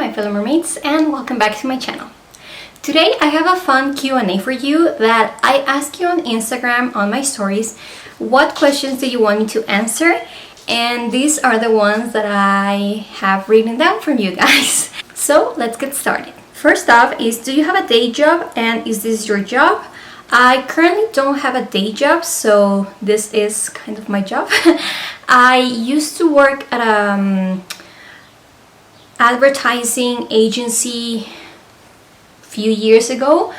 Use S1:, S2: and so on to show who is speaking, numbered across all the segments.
S1: my fellow mermaids, and welcome back to my channel. Today I have a fun Q&A for you that I ask you on Instagram on my stories. What questions do you want me to answer? And these are the ones that I have written down from you guys. So let's get started. First off is, do you have a day job and is this your job? I currently don't have a day job, so this is kind of my job. I used to work at a advertising agency a few years ago,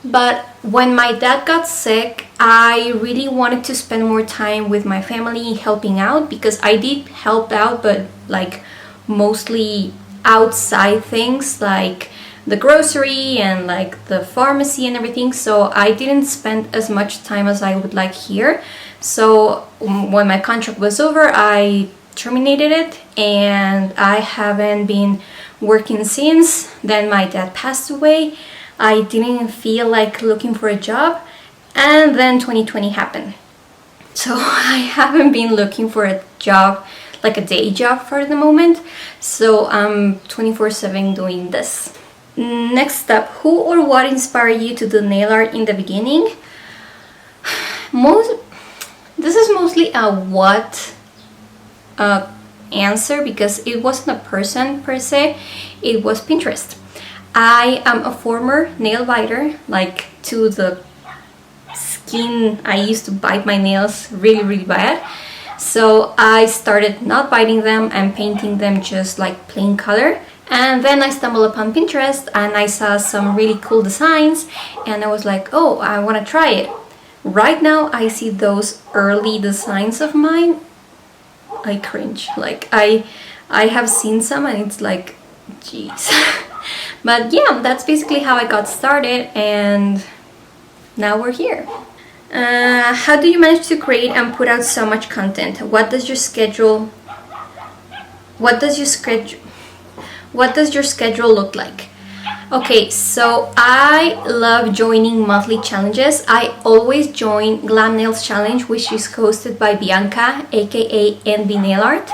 S1: but when my dad got sick, I really wanted to spend more time with my family helping out, because I did help out, but like mostly outside things like the grocery and like the pharmacy and everything, so I didn't spend as much time as I would like here. So when my contract was over, I terminated it and I haven't been working since. Then my dad passed away. I didn't feel like looking for a job, and then 2020 happened. So I haven't been looking for a job, like a day job for the moment. So I'm 24/7 doing this. Next up, who or what inspired you to do nail art in the beginning? This is mostly a what answer, because it wasn't a person per se, it was Pinterest. I am a former nail biter, like to the skin. I used to bite my nails really bad. So I started not biting them and painting them just like plain color. And then I stumbled upon Pinterest and I saw some really cool designs and I was like, oh, I want to try it. Right now I see those early designs of mine, I cringe. Like I have seen some and it's like, jeez. But yeah, that's basically how I got started, and now we're here. How do you manage to create and put out so much content? What does your schedule look like? Okay, so I love joining monthly challenges. I always join Glam Nails Challenge, which is hosted by Bianca, aka Envy Nail Art,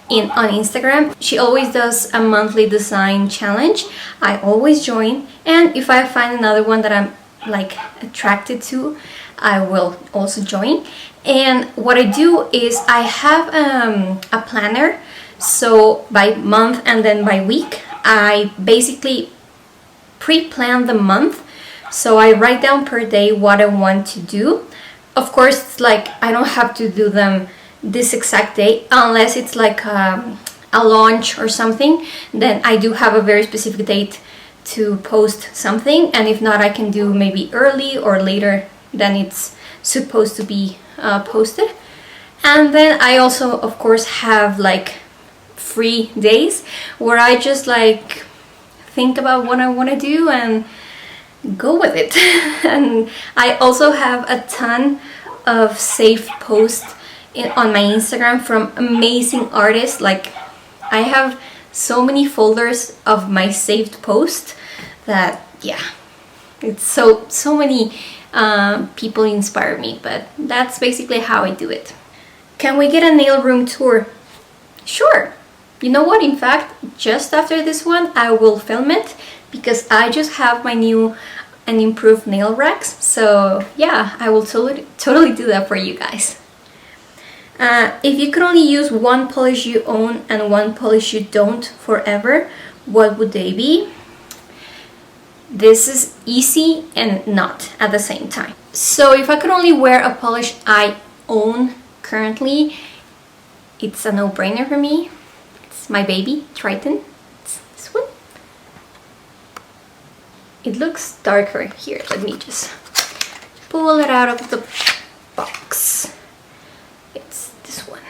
S1: on Instagram. She always does a monthly design challenge. I always join, and if I find another one that I'm like attracted to, I will also join. And what I do is I have a planner. So by month and then by week, I basically pre-plan the month. So I write down per day what I want to do. Of course, it's like I don't have to do them this exact day unless it's like a launch or something. Then I do have a very specific date to post something, and if not, I can do maybe early or later than it's supposed to be posted. And then I also, of course, have like free days where I just like think about what I want to do and go with it. And I also have a ton of saved posts on my Instagram from amazing artists. Like I have so many folders of my saved posts that yeah, it's so many people inspire me, but that's basically how I do it. Can we get a nail room tour? Sure. You know what, in fact, just after this one I will film it, because I just have my new and improved nail racks. So yeah, I will totally do that for you guys. If you could only use one polish you own and one polish you don't forever, what would they be? This is easy and not at the same time. So if I could only wear a polish I own currently, it's a no-brainer for me. It's my baby, Trident. It's this one. It looks darker here. Let me just pull it out of the box. It's this one.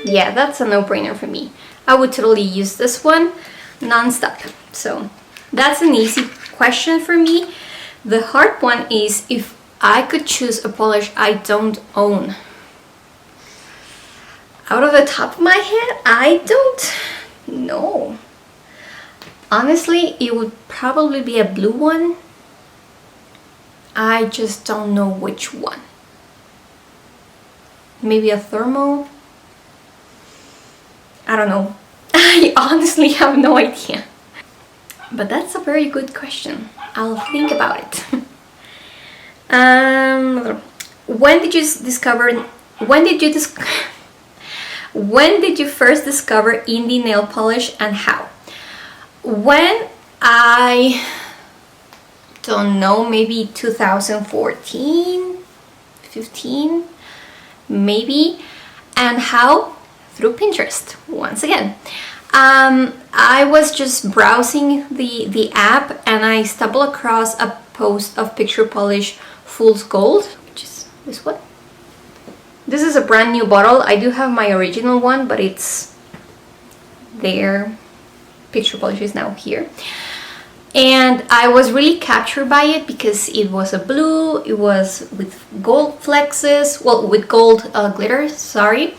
S1: Yeah, that's a no-brainer for me. I would totally use this one non-stop. So that's an easy question for me. The hard one is if I could choose a polish I don't own. Out of the top of my head, I don't know. Honestly, it would probably be a blue one. I just don't know which one. Maybe a thermal? I don't know. I honestly have no idea. But that's a very good question. I'll think about it. When did you discover? When did you When did you first discover indie nail polish and how? When I don't know, maybe 2014, 15, maybe. And how? Through Pinterest, once again. I was just browsing the app and I stumbled across a post of Picture Polish Fool's Gold, which is this one. This is a brand new bottle. I do have my original one, but it's there. Picture Polish is now here. And I was really captured by it because it was a blue, it was with gold flexes, well, with gold glitter, sorry.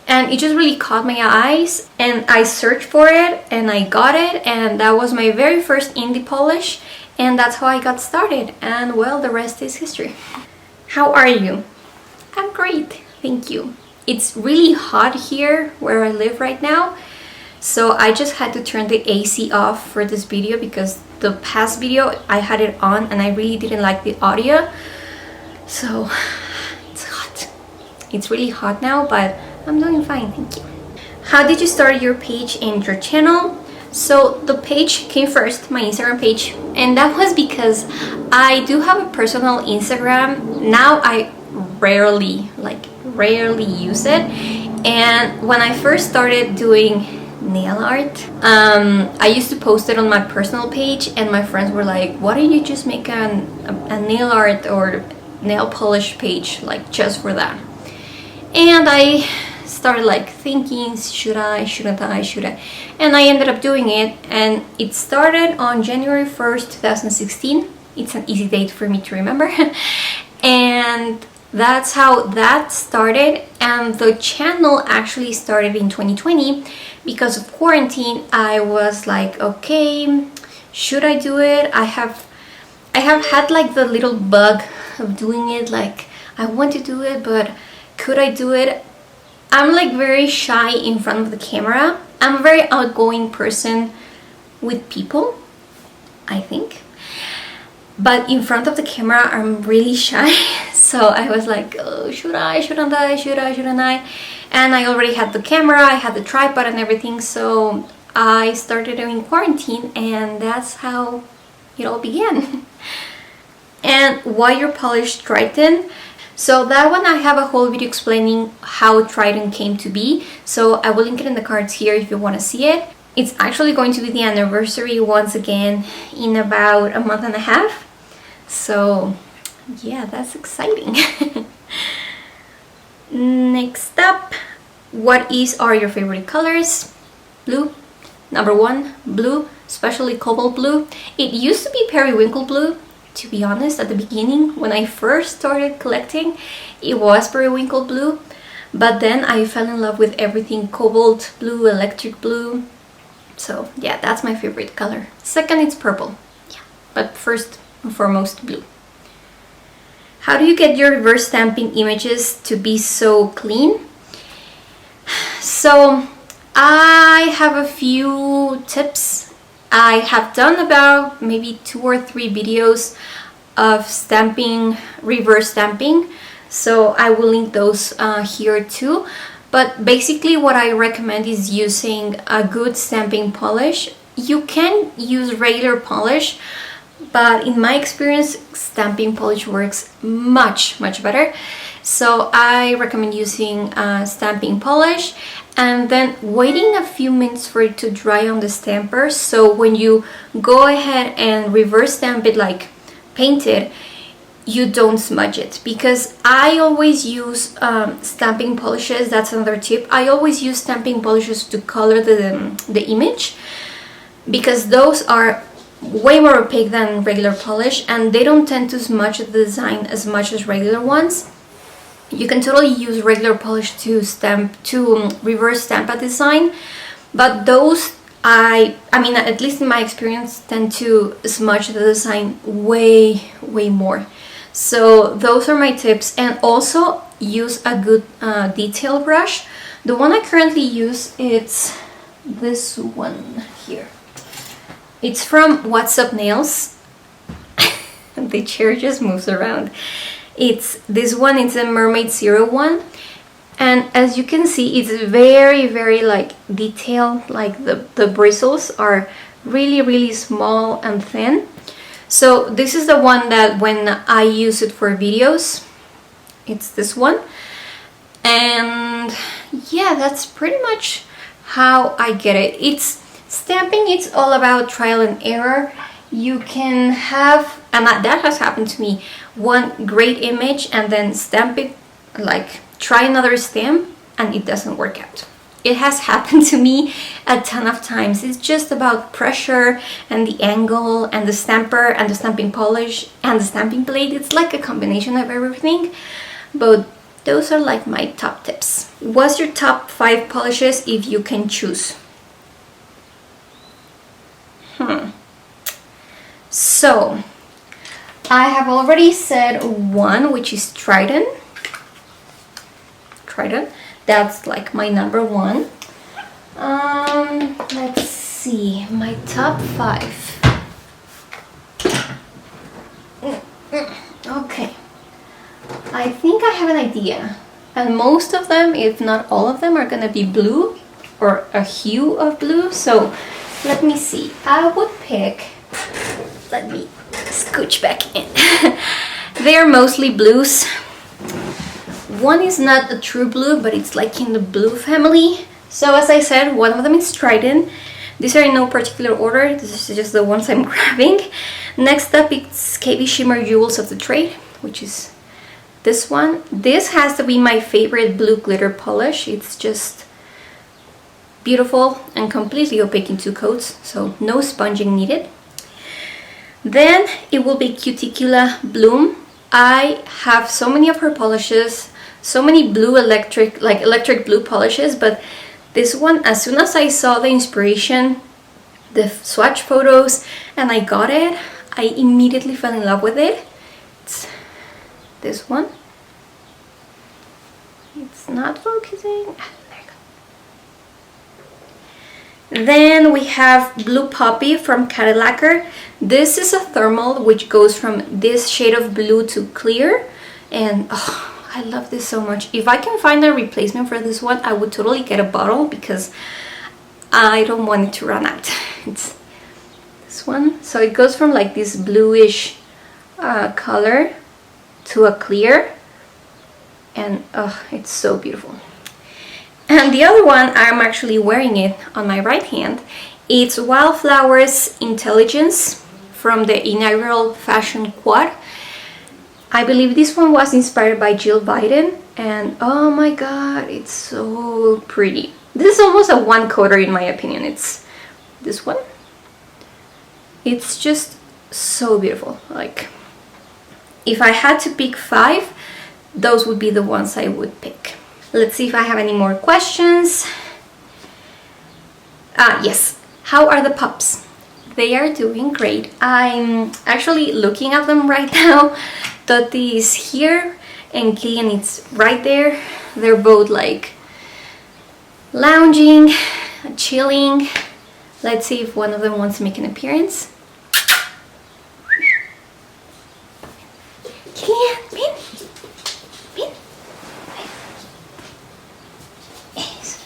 S1: And it just really caught my eyes, and I searched for it and I got it, and that was my very first indie polish, and that's how I got started. And well, the rest is history. How are you? I'm great, thank you. It's really hot here where I live right now, so I just had to turn the AC off for this video because the past video I had it on and I really didn't like the audio. So it's hot. It's really hot now, but I'm doing fine, thank you. How did you start your page and your channel? So the page came first, my Instagram page, and that was because I do have a personal Instagram. Now I rarely use it. And when I first started doing nail art, I used to post it on my personal page, and my friends were like, why don't you just make a nail art or nail polish page, like just for that? And I started like thinking, should I, shouldn't I, should I? And I ended up doing it, and it started on January 1st, 2016. It's an easy date for me to remember. And that's how that started. And the channel actually started in 2020 because of quarantine. I was like, okay, should I do it? I have had like the little bug of doing it, like I want to do it, but could I do it? I'm like very shy in front of the camera. I'm a very outgoing person with people, I think. But in front of the camera, I'm really shy. So I was like, oh, should I, shouldn't I, should I, shouldn't I? And I already had the camera, I had the tripod and everything. So I started in quarantine, and that's how it all began. And wire polish trident. So that one I have a whole video explaining how trident came to be. So I will link it in the cards here if you want to see it. It's actually going to be the anniversary once again in about a month and a half. So yeah, that's exciting. Next up, are your favorite colors? Blue, number one, blue, especially cobalt blue. It used to be periwinkle blue. To be honest, at the beginning, when I first started collecting, it was periwinkle blue, but then I fell in love with everything cobalt blue, electric blue. So yeah, that's my favorite color. Second, it's purple. Yeah, but first and foremost, blue. How do you get your reverse stamping images to be so clean? So I have a few tips. I have done about maybe 2 or 3 videos of stamping, reverse stamping, so I will link those here too. But basically what I recommend is using a good stamping polish. You can use regular polish, but in my experience, stamping polish works much better. So I recommend using stamping polish and then waiting a few minutes for it to dry on the stamper. So when you go ahead and reverse stamp it, like paint it, you don't smudge it. Because I always use stamping polishes. That's another tip. I always use stamping polishes to color the image, because those are way more opaque than regular polish and they don't tend to smudge the design as much as regular ones. You can totally use regular polish to reverse stamp a design, but those I mean, at least in my experience, tend to smudge the design way more. So those are my tips. And also use a good detail brush. The one I currently use, it's this one here. It's from What's Up Nails. The chair just moves around. It's this one, it's a Mermaid 01. And as you can see, it's very like detailed, like the bristles are really small and thin. So this is the one that when I use it for videos, it's this one. And yeah, that's pretty much how I get it. It's stamping, it's all about trial and error. You can have, and that has happened to me, one great image and then stamp it, like try another stamp and it doesn't work out. It has happened to me a ton of times. It's just about pressure and the angle and the stamper and the stamping polish and the stamping blade. It's like a combination of everything, but those are like my top tips. What's your top 5 polishes if you can choose? So I have already said one, which is Trident. That's like my number 1. Let's see, my top 5. Okay, I think I have an idea, and most of them, if not all of them, are gonna be blue or a hue of blue. So let me see, I would pick, let me scooch back in. They're mostly blues. One is not a true blue, but it's like in the blue family. So as I said, one of them is Trident. These are in no particular order, this is just the ones I'm grabbing. Next up, it's KB Shimmer Jewels of the Trade, which is this one. This has to be my favorite blue glitter polish. It's just beautiful and completely opaque in 2 coats, so no sponging needed. Then it will be Cuticula Bloom. I have so many of her polishes, so many blue electric blue polishes, but this one, as soon as I saw the inspiration, the swatch photos, and I got it, I immediately fell in love with it. It's this one. It's not focusing. There you go. Then we have Blue Poppy from Cadillacer. This is a thermal which goes from this shade of blue to clear, and oh, I love this so much. If I can find a replacement for this one, I would totally get a bottle because I don't want it to run out. It's this one. So it goes from like this bluish color to a clear, and oh, it's so beautiful. And the other one, I'm actually wearing it on my right hand. It's Wildflowers Intelligence from the inaugural fashion quad. I believe this one was inspired by Jill Biden, and oh my god, it's so pretty. This is almost a one coater in my opinion. It's this one. It's just so beautiful. Like, if I had to pick 5, those would be the ones I would pick. Let's see if I have any more questions. Yes, how are the pups? They are doing great. I'm actually looking at them right now. Toti is here and Killian is right there. They're both like lounging, chilling. Let's see if one of them wants to make an appearance. Killian, Min. Yes.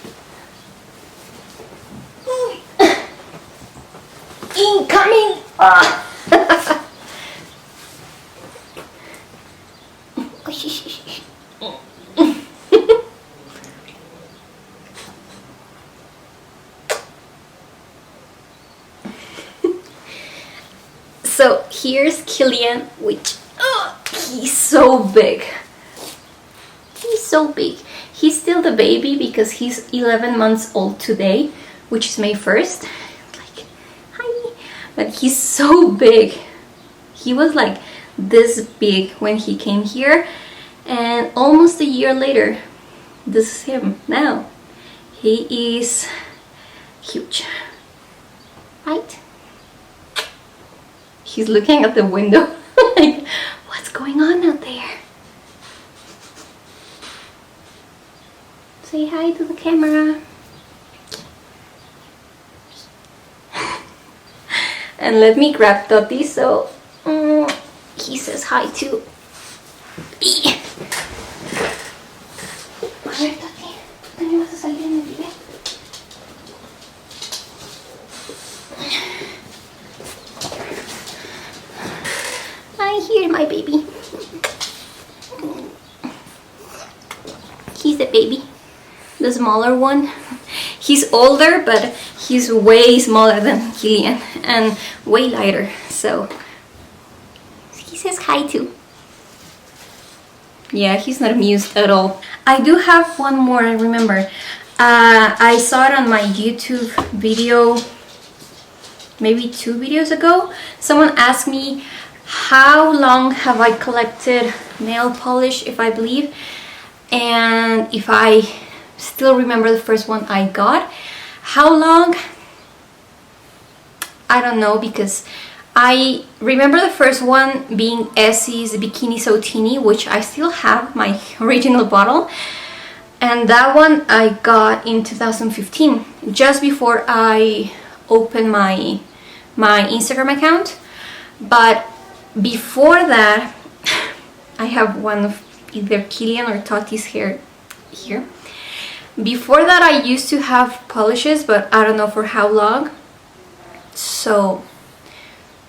S1: Incoming! So here's Killian, which he's so big. He's so big. He's still the baby because he's 11 months old today, which is May 1st. Like, hi. But he's so big. He was like this big when he came here, and almost a year later, this is him now. He is huge, right? He's looking at the window like, what's going on out there? Say hi to the camera. And let me grab Toti so he says hi too. A ver, Toti, ¿tú me vas a salir en el video? Hi, here, my baby. He's the baby, the smaller one. He's older, but he's way smaller than Killian and way lighter. So he says hi too. Yeah, he's not amused at all. I do have one more, I remember. I saw it on my YouTube video maybe 2 videos ago. Someone asked me how long have I collected nail polish, if I believe, and if I still remember the first one I got. How long? I don't know, because I remember the first one being Essie's Bikini So Teeny, which I still have my original bottle, and that one I got in 2015, just before I opened my Instagram account. But before that, I have one of either Killian or Toti's hair here. Before that, I used to have polishes, but I don't know for how long. So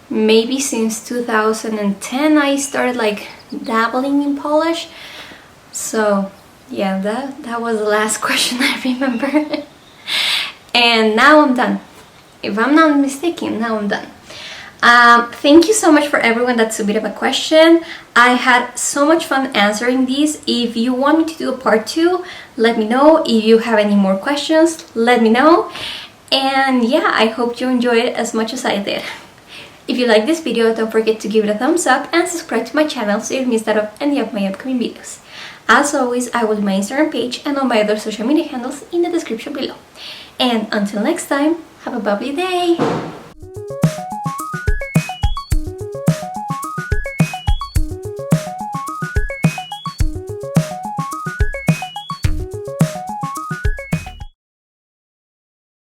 S1: maybe since 2010 I started like dabbling in polish. So yeah, that was the last question I remember. And now I'm done. If I'm not mistaken, now I'm done. Thank you so much for everyone that submitted a question. I had so much fun answering these. If you want me to do a part 2, let me know. If you have any more questions, let me know. And yeah, I hope you enjoyed it as much as I did. If you like this video, don't forget to give it a thumbs up and subscribe to my channel so you don't miss out on any of my upcoming videos. As always, I will leave my Instagram page and all my other social media handles in the description below. And until next time, have a bubbly day!